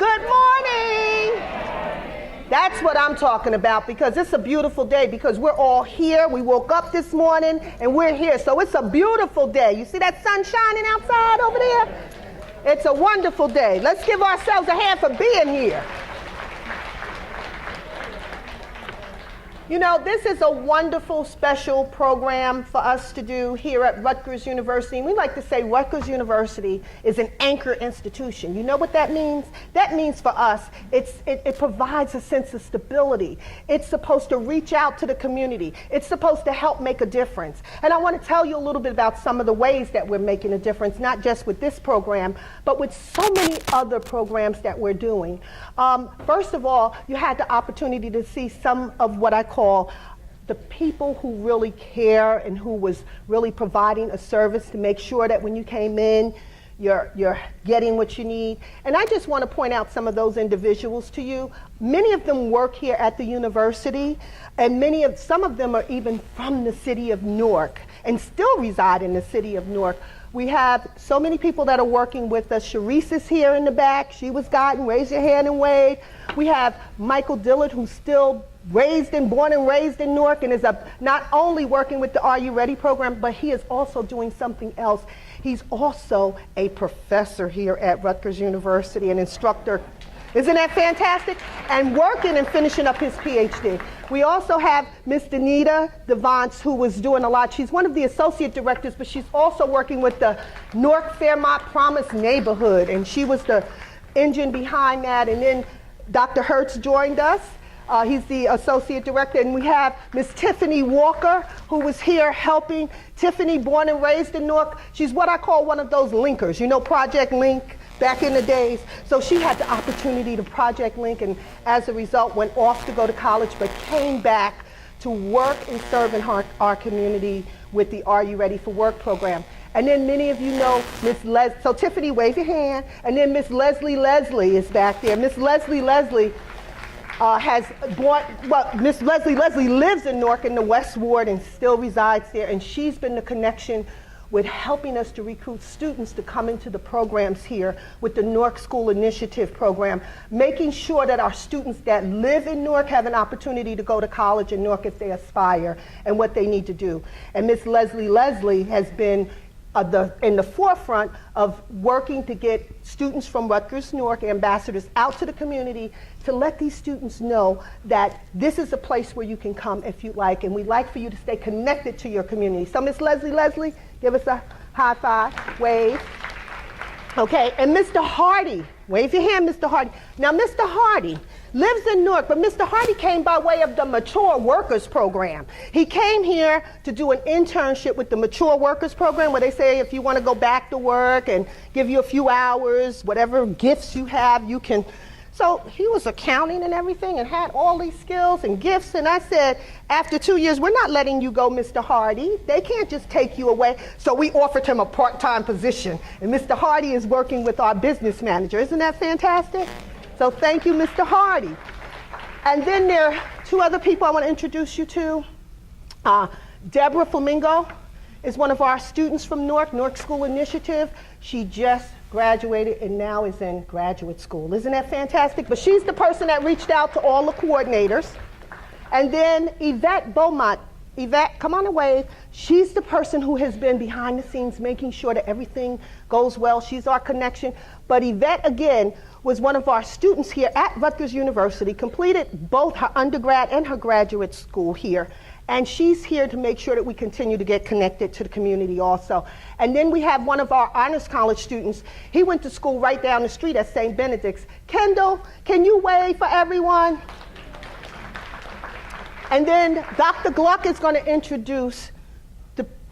Good morning. That's what I'm talking about, because it's a beautiful day, because we're all here. We woke up this morning and we're here. So it's a beautiful day. You see that sun shining outside over there? It's a wonderful day. Let's give ourselves a hand for being here. You know, this is a wonderful special program for us to do here at Rutgers University. And we like to say Rutgers University is an anchor institution. You know what that means? That means for us, it provides a sense of stability. It's supposed to reach out to the community. It's supposed to help make a difference. And I want to tell you a little bit about some of the ways that we're making a difference, not just with this program, but with so many other programs that we're doing. First of all, you had the opportunity to see some of what I call the people who really care and who was really providing a service to make sure that when you came in, you're getting what you need. And I just want to point out some of those individuals to you. Many of them work here at the university, and some of them are even from the city of Newark and still reside in the city of Newark. We have so many people that are working with us. Sharice is here in the back. She was guiding. Raise your hand and wave. We have Michael Dillard, who's still born and raised in Newark, and is not only working with the Are You Ready program, but he is also doing something else. He's also a professor here at Rutgers University, an instructor. Isn't that fantastic? And working and finishing up his PhD. We also have Miss Danita Devance, who was doing a lot. She's one of the associate directors, but she's also working with the Newark Fairmont Promise neighborhood, and she was the engine behind that. And then Dr. Hertz joined us. He's the associate director. And we have Miss Tiffany Walker, who was here helping. Tiffany, born and raised in Newark. She's what I call one of those linkers, you know, Project Link back in the days. So she had the opportunity to Project Link, and as a result went off to go to college, but came back to work and serve in our community with the Are You Ready for Work program. And then many of you know Miss so Tiffany, wave your hand. And then Miss Leslie is back there. Miss Leslie Miss Leslie lives in Newark in the West Ward and still resides there, and she's been the connection with helping us to recruit students to come into the programs here with the Newark School Initiative program, making sure that our students that live in Newark have an opportunity to go to college in Newark if they aspire and what they need to do. And Miss Leslie has been in the forefront of working to get students from Rutgers Newark ambassadors out to the community to let these students know that this is a place where you can come if you like, and we'd like for you to stay connected to your community. So Miss Leslie, give us a high five, wave. Okay, and Mr. Hardy, wave your hand, Mr. Hardy. Now Mr. Hardy lives in Newark, but Mr. Hardy came by way of the Mature Workers Program. He came here to do an internship with the Mature Workers Program, where they say if you want to go back to work and give you a few hours, whatever gifts you have, you can. So he was accounting and everything and had all these skills and gifts, and I said, after 2 years, we're not letting you go, Mr. Hardy. They can't just take you away. So we offered him a part-time position, and Mr. Hardy is working with our business manager. Isn't that fantastic? So thank you, Mr. Hardy. And then there are two other people I want to introduce you to. Deborah Flamingo is one of our students from Newark School Initiative. She just graduated and now is in graduate school. Isn't that fantastic? But she's the person that reached out to all the coordinators. And then Yvette Beaumont. Yvette, come on and wave. She's the person who has been behind the scenes making sure that everything goes well. She's our connection. But Yvette, again, was one of our students here at Rutgers University, completed both her undergrad and her graduate school here. And she's here to make sure that we continue to get connected to the community also. And then we have one of our honors college students. He went to school right down the street at St. Benedict's. Kendall, can you wave for everyone? And then Dr. Gluck is going to introduce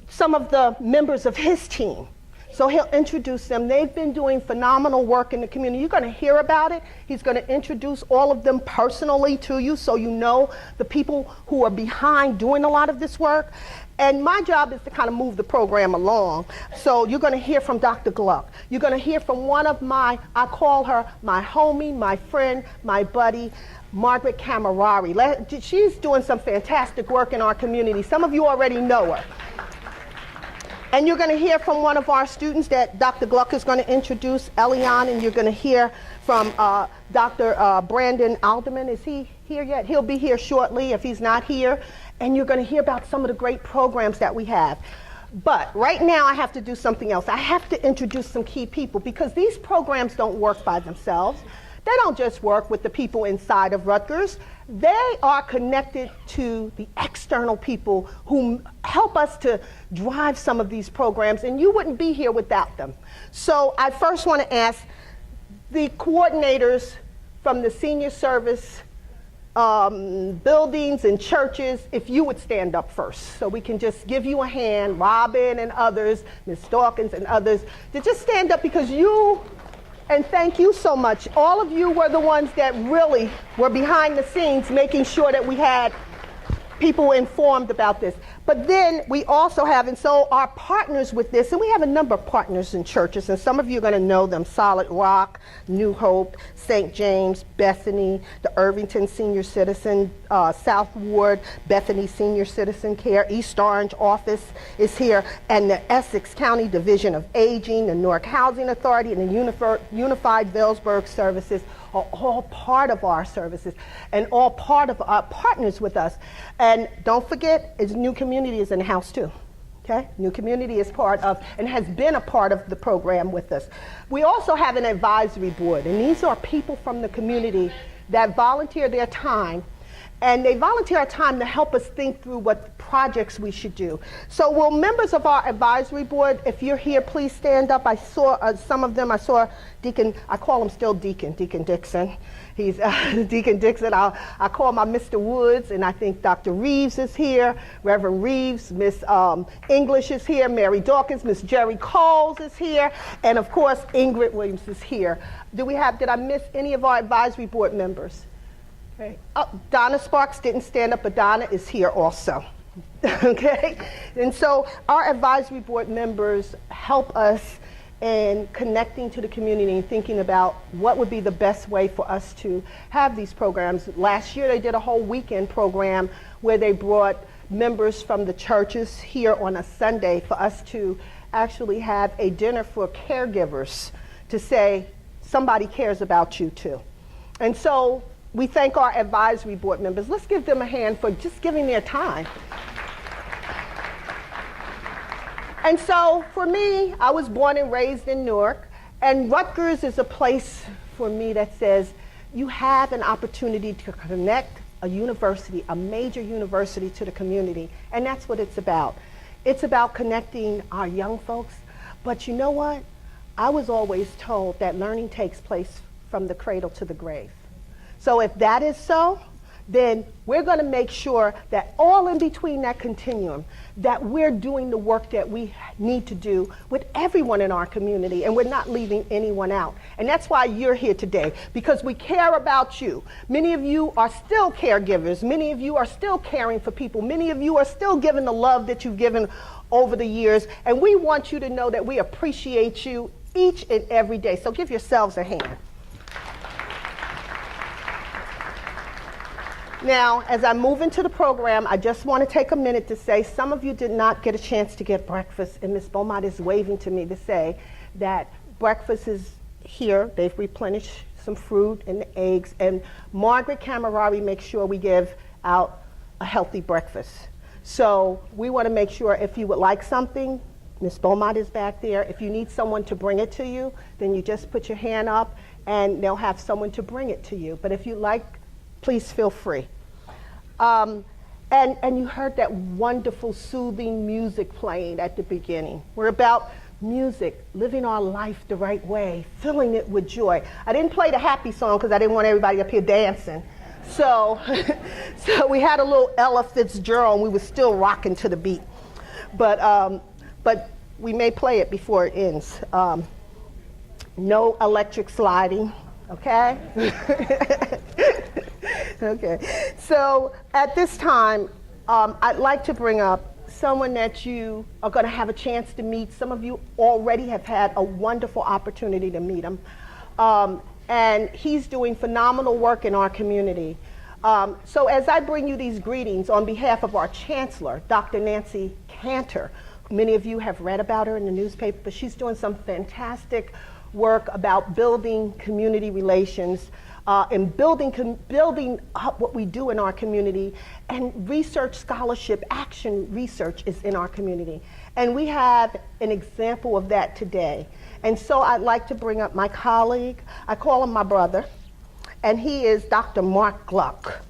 some of the members of his team. So he'll introduce them. They've been doing phenomenal work in the community. You're going to hear about it. He's going to introduce all of them personally to you so you know the people who are behind doing a lot of this work. And my job is to kind of move the program along. So you're going to hear from Dr. Gluck. You're going to hear from one of I call her my homie, my friend, my buddy, Margaret Camerari. She's doing some fantastic work in our community. Some of you already know her. And you're going to hear from one of our students that Dr. Gluck is going to introduce, Eliane, and you're going to hear from Dr. Brandon Alderman. Is he here yet? He'll be here shortly if he's not here. And you're going to hear about some of the great programs that we have. But right now I have to do something else. I have to introduce some key people because these programs don't work by themselves. They don't just work with the people inside of Rutgers. They are connected to the external people who help us to drive some of these programs, and you wouldn't be here without them. So I first want to ask the coordinators from the senior service buildings and churches, if you would stand up first so we can just give you a hand, Robin and others, Ms. Dawkins and others, to just stand up because you, and thank you so much, all of you were the ones that really were behind the scenes making sure that we had people informed about this. But then we also have, and so our partners with this, and we have a number of partners in churches, and some of you are going to know them: Solid Rock, New Hope, St. James, Bethany, the Irvington Senior Citizen, South Ward, Bethany Senior Citizen Care, East Orange office is here, and the Essex County Division of Aging, the Newark Housing Authority, and the Unified Vailsburg Services are all part of our services and all part of our partners with us. And don't forget, New Community is in the house too. Okay? New Community is part of and has been a part of the program with us. We also have an advisory board, and these are people from the community that volunteer their time, and they volunteer our time to help us think through what projects we should do. So will members of our advisory board, if you're here, please stand up. I saw some of them. I saw Deacon, I call him still Deacon Dixon. He's Deacon Dixon. I call my Mr. Woods, and I think Dr. Reeves is here, Reverend Reeves, Miss English is here, Mary Dawkins, Miss Jerry Coles is here, and of course Ingrid Williams is here. Did I miss any of our advisory board members? Okay. Oh, Donna Sparks didn't stand up, but Donna is here also. Okay? And so our advisory board members help us in connecting to the community and thinking about what would be the best way for us to have these programs. Last year they did a whole weekend program where they brought members from the churches here on a Sunday for us to actually have a dinner for caregivers to say somebody cares about you too. And so we thank our advisory board members. Let's give them a hand for just giving their time. And so for me, I was born and raised in Newark, and Rutgers is a place for me that says you have an opportunity to connect a university, a major university, to the community, and that's what it's about. It's about connecting our young folks, but you know what? I was always told that learning takes place from the cradle to the grave. So if that is so, then we're going to make sure that all in between that continuum, that we're doing the work that we need to do with everyone in our community, and we're not leaving anyone out. And that's why you're here today, because we care about you. Many of you are still caregivers. Many of you are still caring for people. Many of you are still giving the love that you've given over the years, and we want you to know that we appreciate you each and every day. So give yourselves a hand. Now, as I move into the program, I just want to take a minute to say some of you did not get a chance to get breakfast, and Ms. Beaumont is waving to me to say that breakfast is here. They've replenished some fruit and eggs, and Margaret Camerari makes sure we give out a healthy breakfast. So we want to make sure if you would like something, Ms. Beaumont is back there. If you need someone to bring it to you, then you just put your hand up and they'll have someone to bring it to you. But if you like, please feel free. And you heard that wonderful, soothing music playing at the beginning. We're about music, living our life the right way, filling it with joy. I didn't play the happy song because I didn't want everybody up here dancing. So, so we had a little Ella Fitzgerald, and we were still rocking to the beat. But we may play it before it ends. No electric sliding, okay? Okay, so at this time, I'd like to bring up someone that you are going to have a chance to meet. Some of you already have had a wonderful opportunity to meet him. And he's doing phenomenal work in our community. So as I bring you these greetings on behalf of our Chancellor, Dr. Nancy Cantor, many of you have read about her in the newspaper, but she's doing some fantastic work about building community relations and building up what we do in our community. And research scholarship action research is in our community. And we have an example of that today. And so I'd like to bring up my colleague. I call him my brother. And he is Dr. Mark Gluck.